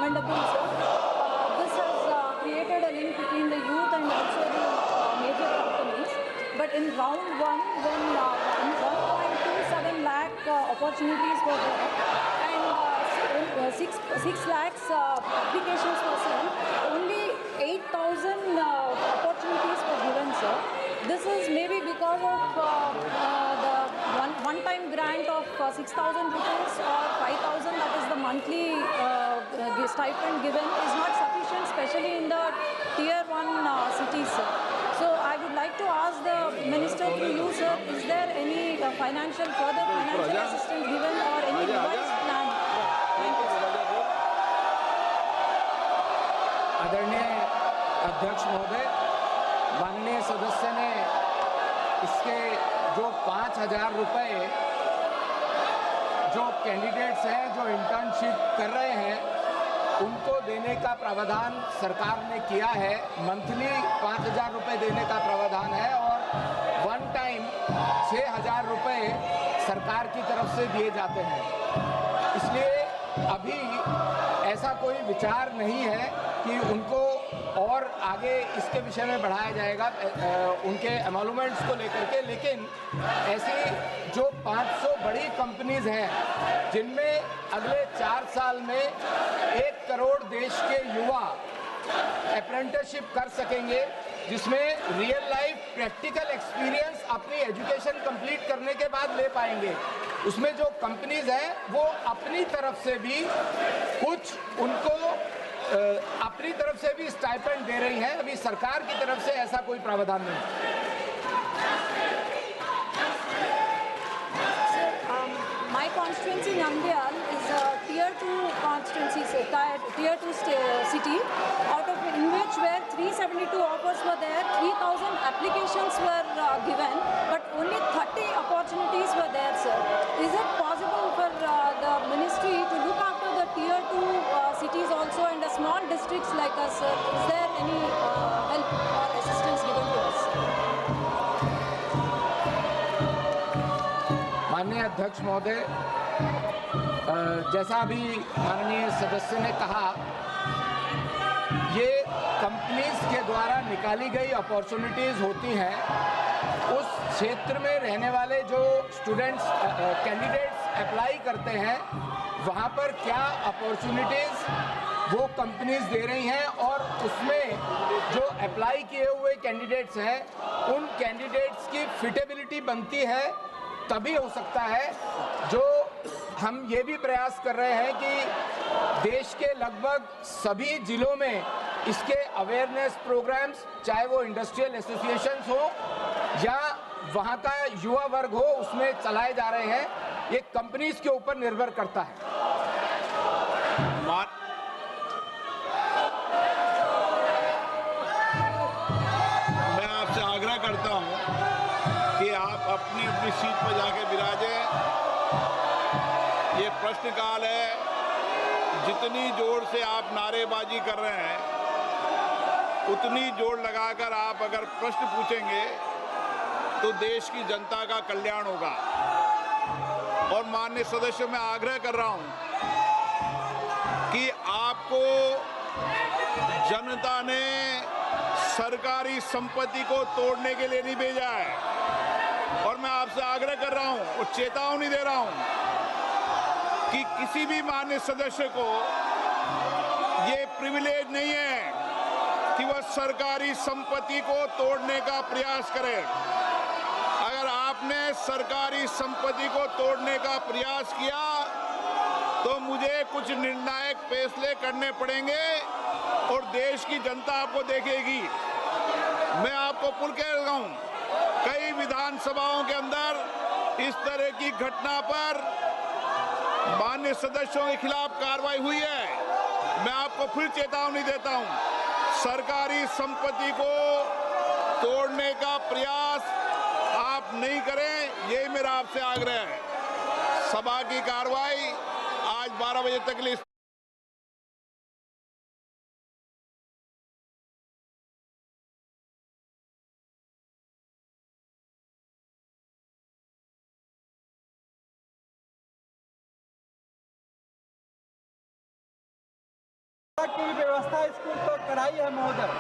commendable, sir. This has created a link between the youth and also the major companies. But in round one, when 1.27 lakh opportunities were there and 6 lakhs applications were sent, only 8,000 opportunities were given, sir. This is maybe because of the one-time grant of 6,000 rupees or 5,000, that is the monthly stipend given, is not sufficient, especially in the tier 1 cities, sir. So I would like to ask the minister through you, sir, is there any further financial assistance given or any revised plan? Thank you, sir. आदरणीय अध्यक्ष महोदय, माननीय सदस्य ने इसके जो 5,000 रुपए जो कैंडिडेट्स हैं जो इंटर्नशिप कर रहे हैं उनको देने का प्रावधान सरकार ने किया है। मंथली 5,000 रुपए देने का प्रावधान है और वन टाइम 6,000 रुपए सरकार की तरफ से दिए जाते हैं। इसलिए अभी ऐसा कोई विचार नहीं है कि उनको और आगे इसके विषय में बढ़ाया जाएगा उनके एमोलुमेंट्स को लेकर के, लेकिन ऐसी जो 500 बड़ी कंपनीज हैं जिनमें अगले 4 साल में 1 करोड़ देश के युवा अप्रेंटिसशिप कर सकेंगे, जिसमें रियल लाइफ प्रैक्टिकल एक्सपीरियंस अपनी एजुकेशन कंप्लीट करने के बाद ले पाएंगे, उसमें जो कंपनीज हैं वो अपनी तरफ से भी कुछ उनको अपनी तरफ से भी स्टाइपेंड दे रही हैं। अभी सरकार की तरफ से ऐसा कोई प्रावधान नहीं है। My constituency Nandyal is a tier 2 constituency, tier 2 city, out of in which where 372 offers were there, 3,000 applications were given, but only 30 opportunities were there, sir. Is it possible for the ministry to look after the tier 2 cities also and the small districts like us, sir? Is there any help or assistance given to us? माननीय अध्यक्ष महोदय, जैसा अभी माननीय सदस्य ने कहा, ये कंपनीज के द्वारा निकाली गई अपॉर्चुनिटीज होती हैं। उस क्षेत्र में रहने वाले जो स्टूडेंट्स कैंडिडेट्स अप्लाई करते हैं वहाँ पर क्या अपॉर्चुनिटीज वो कंपनीज दे रही हैं और उसमें जो अप्लाई किए हुए कैंडिडेट्स हैं उन कैंडिडेट्स की फिटेबिलिटी बनती है, तभी हो सकता है। जो हम ये भी प्रयास कर रहे हैं कि देश के लगभग सभी जिलों में इसके अवेयरनेस प्रोग्राम्स, चाहे वो इंडस्ट्रियल एसोसिएशंस हो या वहाँ का युवा वर्ग हो, उसमें चलाए जा रहे हैं। ये कंपनीज के ऊपर निर्भर करता है। मैं आपसे आग्रह करता हूँ कि आप अपनी अपनी सीट पर जाके विराजें। ये प्रश्नकाल है, जितनी जोर से आप नारेबाजी कर रहे हैं उतनी जोर लगाकर आप अगर प्रश्न पूछेंगे तो देश की जनता का कल्याण होगा। और माननीय सदस्यों, मैं आग्रह कर रहा हूं कि आपको जनता ने सरकारी संपत्ति को तोड़ने के लिए नहीं भेजा है। और मैं आपसे आग्रह कर रहा हूं और चेतावनी दे रहा हूं कि किसी भी माननीय सदस्य को ये प्रिविलेज नहीं है कि वह सरकारी संपत्ति को तोड़ने का प्रयास करे। अगर आपने सरकारी संपत्ति को तोड़ने का प्रयास किया तो मुझे कुछ निर्णायक फैसले करने पड़ेंगे और देश की जनता आपको देखेगी। मैं आपको पुल कह रहा हूं, कई विधानसभाओं के अंदर इस तरह की घटना पर माननीय सदस्यों के खिलाफ कार्रवाई हुई है। मैं आपको फिर चेतावनी देता हूं, सरकारी संपत्ति को तोड़ने का प्रयास आप नहीं करें, ये मेरा आपसे आग्रह है। सभा की कार्रवाई आज 12 बजे तक के लिए की व्यवस्था स्कूल तो कराई है महोदय।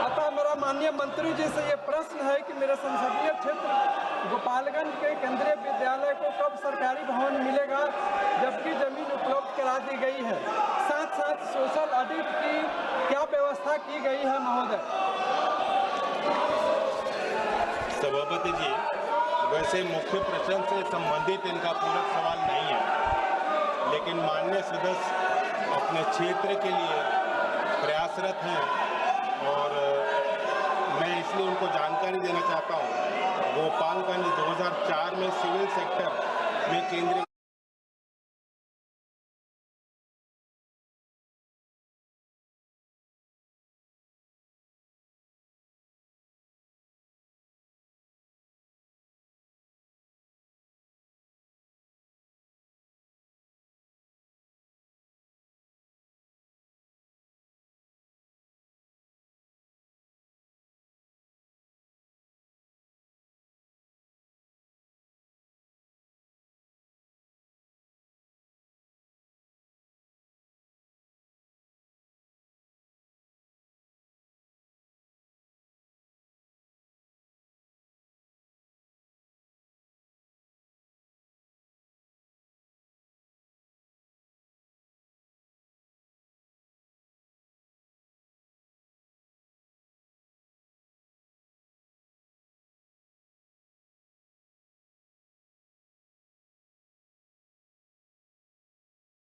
अतः मेरा माननीय मंत्री जी से ये प्रश्न है कि मेरे संसदीय क्षेत्र गोपालगंज के केंद्रीय विद्यालय को कब सरकारी भवन मिलेगा, जबकि जमीन उपलब्ध करा दी गई है। साथ साथ सोशल ऑडिट की क्या व्यवस्था की गई है महोदय? सभापति जी, वैसे मुख्य प्रश्न से संबंधित इनका पूरक सवाल नहीं है, लेकिन माननीय सदस्य अपने क्षेत्र के लिए प्रयासरत हैं और मैं इसलिए उनको जानकारी देना चाहता हूं। गोपालगंज 2004 में सिविल सेक्टर में केंद्रीय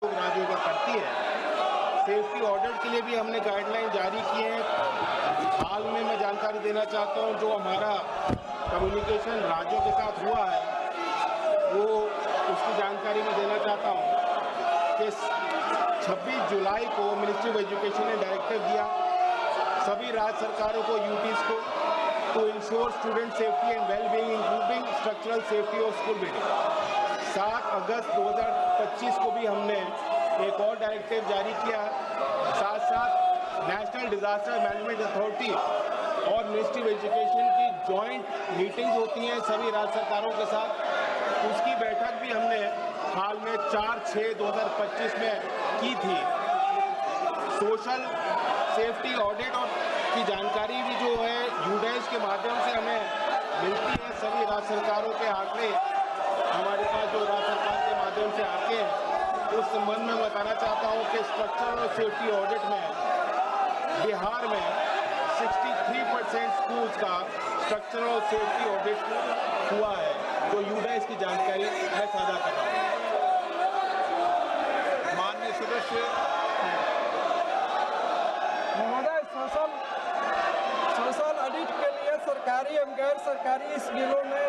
राज्यों का करती है। सेफ्टी ऑडिट के लिए भी हमने गाइडलाइन जारी किए हैं। हाल में मैं जानकारी देना चाहता हूं, जो हमारा कम्युनिकेशन राज्यों के साथ हुआ है वो उसकी जानकारी भी देना चाहता हूं कि 26 जुलाई को मिनिस्ट्री ऑफ एजुकेशन ने डायरेक्टिव दिया सभी राज्य सरकारों को, यूटीज को, to ensure student safety and well being including structural safety of school building. 7 अगस्त 2025 को भी हमने एक और डायरेक्टिव जारी किया। साथ साथ नेशनल डिजास्टर मैनेजमेंट अथॉरिटी और मिनिस्ट्री ऑफ एजुकेशन की जॉइंट मीटिंग्स होती हैं सभी राज्य सरकारों के साथ, उसकी बैठक भी हमने हाल में 4/6/2025 में की थी। सोशल सेफ्टी ऑडिट और की जानकारी भी जो है यूडैश के माध्यम से हमें मिलती है। सभी राज्य सरकारों के आंकड़े हमारे पास जो राज्य सरकार के माध्यम से आते हैं, उस संबंध में बताना चाहता हूं कि स्ट्रक्चरल और सेफ्टी ऑडिट में बिहार में 63% स्कूल्स का स्ट्रक्चरल और सेफ्टी ऑडिट हुआ है। जो यूडैश की जानकारी मैं साझा कर रहा हूँ। माननीय सदस्य महोदय, सोशल ऑडिट के लिए सरकारी एवं गैर सरकारी स्कूलों में